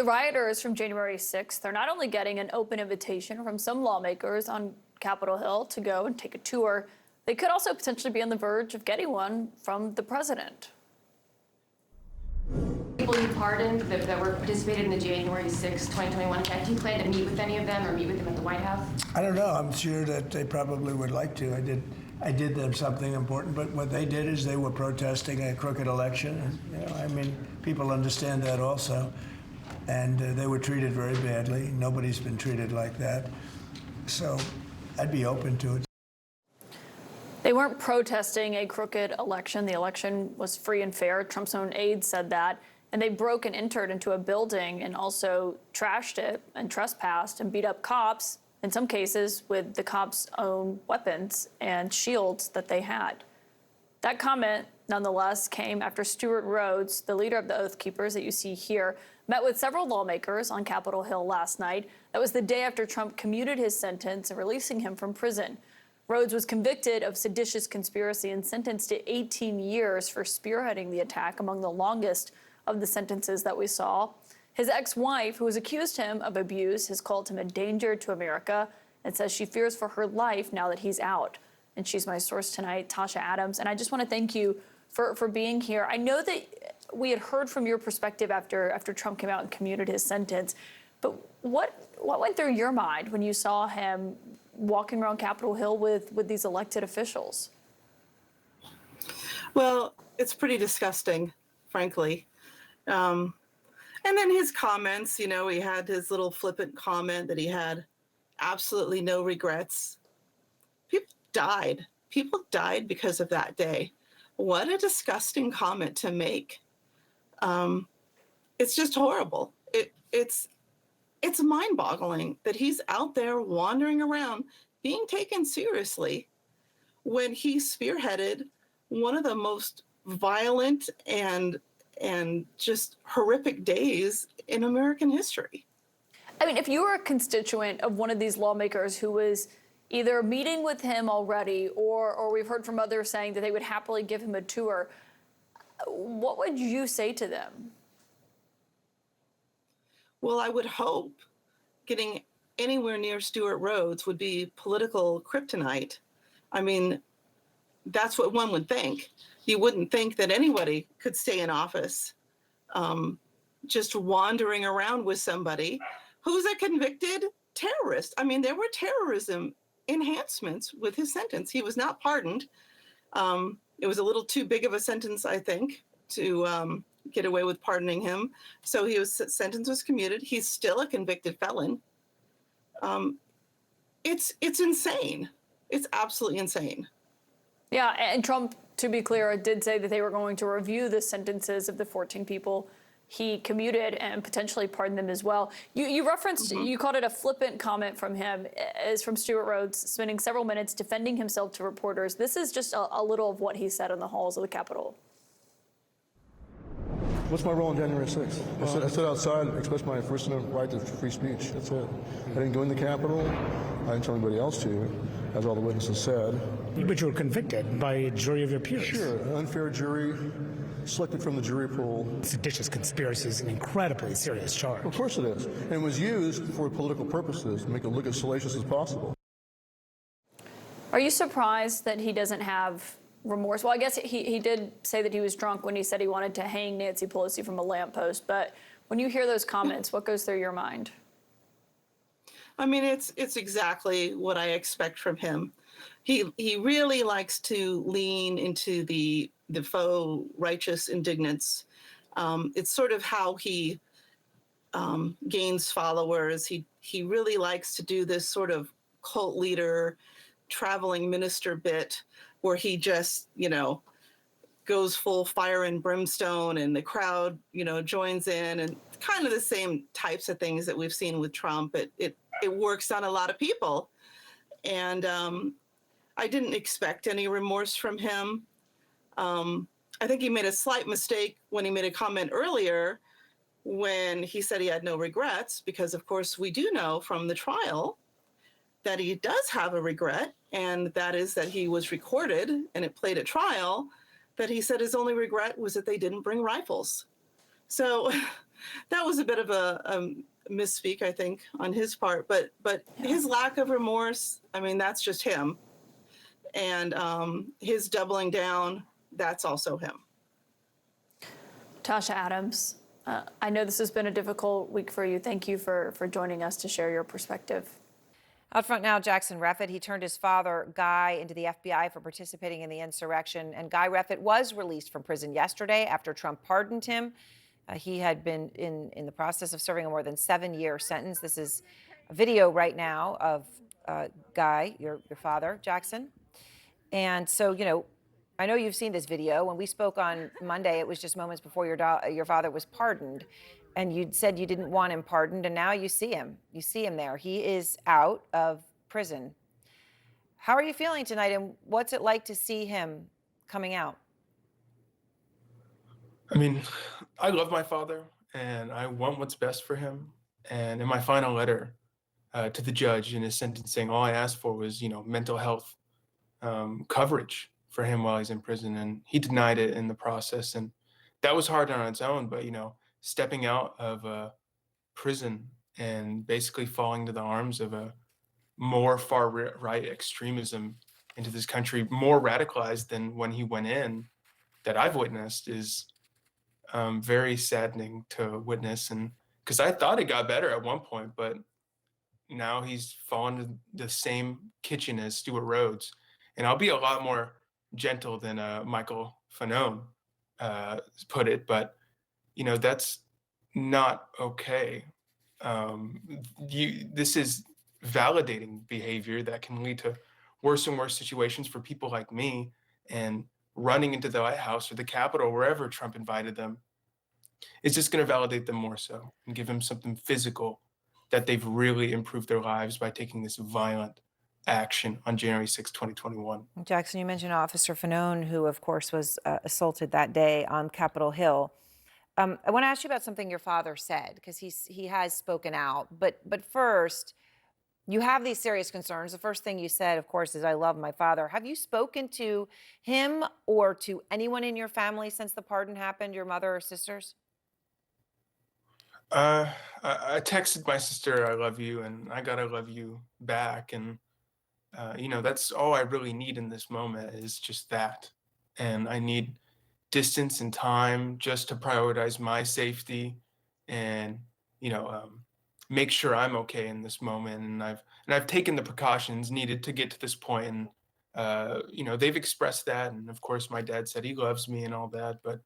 rioters from January 6th are not only getting an open invitation from some lawmakers on Capitol Hill to go and take a tour, they could also potentially be on the verge of getting one from the president. People you pardoned that were participated in the January 6, 2021 attack, do you plan to meet with any of them or meet with them at the White House? I don't know. I'm sure that they probably would like to. I did them something important, but what they did is they were protesting a crooked election. People understand that also. And they were treated very badly. Nobody's been treated like that. So I'd be open to it. They weren't protesting a crooked election. The election was free and fair. Trump's own aides said that. And they broke and entered into a building and also trashed it and trespassed and beat up cops, in some cases with the cops' own weapons and shields that they had. That comment, nonetheless, came after Stewart Rhodes, the leader of the Oath Keepers that you see here, met with several lawmakers on Capitol Hill last night. That was the day after Trump commuted his sentence and releasing him from prison. Rhodes was convicted of seditious conspiracy and sentenced to 18 years for spearheading the attack, among the longest of the sentences that we saw. His ex-wife, who has accused him of abuse, has called him a danger to America and says she fears for her life now that he's out. And she's my source tonight, Tasha Adams. And I just want to thank you for being here. I know that we had heard from your perspective after Trump came out and commuted his sentence, but what went through your mind when you saw him walking around Capitol Hill with these elected officials? Well, it's pretty disgusting, frankly. And then his comments, he had his little flippant comment that he had absolutely no regrets. People died because of that day. What a disgusting comment to make. It's just horrible. It's mind-boggling that he's out there wandering around being taken seriously when he spearheaded one of the most violent and just horrific days in American history. I mean, if you were a constituent of one of these lawmakers who was either meeting with him already or we've heard from others saying that they would happily give him a tour, what would you say to them? Well, I would hope getting anywhere near Stewart Rhodes would be political kryptonite. I mean, that's what one would think. You wouldn't think that anybody could stay in office just wandering around with somebody who's a convicted terrorist. I mean, there were terrorism enhancements with his sentence. He was not pardoned. It was a little too big of a sentence, I think, to get away with pardoning him. So his sentence was commuted. He's still a convicted felon. It's insane. It's absolutely insane. Yeah, and Trump, to be clear, did say that they were going to review the sentences of the 14 people he commuted and potentially pardon them as well. You referenced, you called it a flippant comment from him, as from Stewart Rhodes, spending several minutes defending himself to reporters. This is just a little of what he said in the halls of the Capitol. What's my role on January 6th? I stood outside and expressed my First Amendment right to free speech. That's it. I didn't go in the Capitol. I didn't tell anybody else to, as all the witnesses said. But you were convicted by a jury of your peers. Sure, an unfair jury, selected from the jury pool. Seditious conspiracy is an incredibly serious charge. Of course it is. And it was used for political purposes to make it look as salacious as possible. Are you surprised that he doesn't have remorse? Well, I guess he did say that he was drunk when he said he wanted to hang Nancy Pelosi from a lamppost. But when you hear those comments, what goes through your mind? I mean, it's exactly what I expect from him. He really likes to lean into the faux righteous indignance. It's sort of how he gains followers. He really likes to do this sort of cult leader, traveling minister bit where he just, goes full fire and brimstone and the crowd, joins in, and kind of the same types of things that we've seen with Trump. It works on a lot of people. And I didn't expect any remorse from him. I think he made a slight mistake when he made a comment earlier when he said he had no regrets, because of course we do know from the trial that he does have a regret, and that is that he was recorded and it played at trial, that he said his only regret was that they didn't bring rifles. So that was a bit of a misspeak, I think, on his part. But his lack of remorse, I mean, that's just him. And his doubling down, that's also him. Tasha Adams, I know this has been a difficult week for you. Thank you for joining us to share your perspective. Out front now, Jackson Reffitt. He turned his father, Guy, into the FBI for participating in the insurrection. And Guy Reffitt was released from prison yesterday after Trump pardoned him. He had been in the process of serving a more than 7-year sentence. This is a video right now of Guy, your father, Jackson. And so, you know, I know you've seen this video. When we spoke on Monday, it was just moments before your father was pardoned. And you said you didn't want him pardoned, and now you see him. You see him there. He is out of prison. How are you feeling tonight, and what's it like to see him coming out? I mean, I love my father, and I want what's best for him. And in my final letter to the judge in his sentencing, all I asked for was, you know, mental health coverage for him while he's in prison, and he denied it in the process. And that was hard on its own, but, you know, stepping out of prison and basically falling to the arms of a more far-right extremism into this country, more radicalized than when he went in, that I've witnessed, is very saddening to witness. And because I thought it got better at one point, but now he's fallen to the same kitchen as Stuart Rhodes. And I'll be a lot more gentle than Michael Fanone put it, but you know, that's not okay. This is validating behavior that can lead to worse and worse situations for people like me, and running into the White House or the Capitol, wherever Trump invited them, is just going to validate them more so and give them something physical that they've really improved their lives by taking this violent action on January 6, 2021. Jackson, you mentioned Officer Fanone, who, of course, was assaulted that day on Capitol Hill. I want to ask you about something your father said, because he has spoken out. But first, you have these serious concerns. The first thing you said, of course, is, I love my father. Have you spoken to him or to anyone in your family since the pardon happened, your mother or sisters? I texted my sister, I love you, and I gotta love you back. And, you know, that's all I really need in this moment, is just that. And I need distance and time just to prioritize my safety and, you know, make sure I'm okay in this moment. And I've taken the precautions needed to get to this point. And, you know, they've expressed that. And of course, my dad said he loves me and all that. But,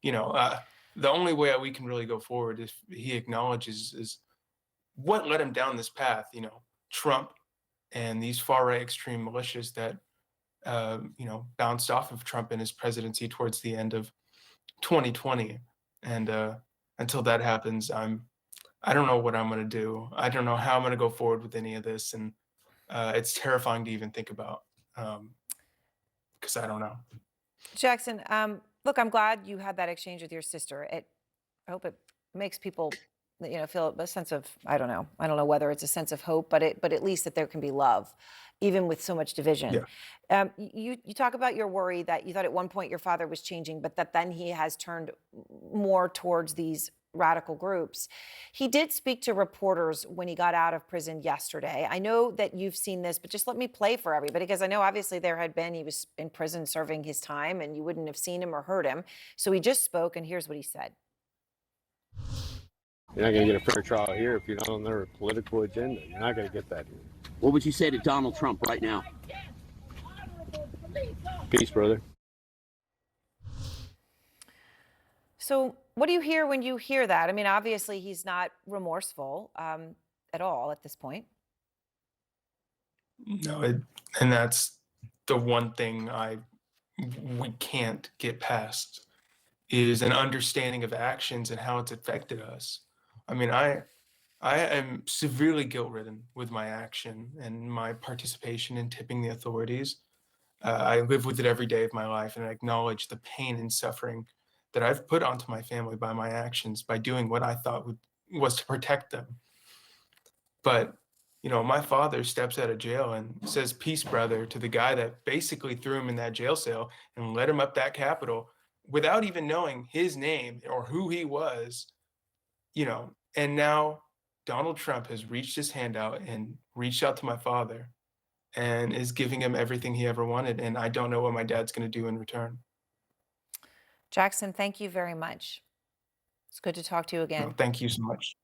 you know, the only way we can really go forward if he acknowledges is what led him down this path, you know, Trump and these far-right extreme militias that, you know, bounced off of Trump in his presidency towards the end of 2020. And until that happens, I don't know what I'm going to do. I don't know how I'm going to go forward with any of this. And it's terrifying to even think about, because I don't know. Jackson, look, I'm glad you had that exchange with your sister. I hope it makes people, you know, feel a sense of, I don't know whether it's a sense of hope, but at least that there can be love, even with so much division. Yeah. You talk about your worry that you thought at one point your father was changing, but that then he has turned more towards these radical groups. He did speak to reporters when he got out of prison yesterday. I know that you've seen this, but just let me play for everybody, because I know obviously he was in prison serving his time and you wouldn't have seen him or heard him. So he just spoke, and here's what he said. You're not going to get a fair trial here if you're not on their political agenda. You're not going to get that here. What would you say to Donald Trump right now? Peace, brother. So what do you hear when you hear that? I mean, obviously he's not remorseful at all at this point. No, and that's the one thing we can't get past, is an understanding of actions and how it's affected us. I mean, I am severely guilt-ridden with my action and my participation in tipping the authorities. I live with it every day of my life, and I acknowledge the pain and suffering that I've put onto my family by my actions, by doing what I thought was to protect them. But, you know, my father steps out of jail and says, "Peace, brother," to the guy that basically threw him in that jail cell and led him up that Capitol without even knowing his name or who he was. and now Donald Trump has reached his hand out and reached out to my father and is giving him everything he ever wanted. And I don't know what my dad's going to do in return. Jackson, thank you very much. It's good to talk to you again. No, thank you so much.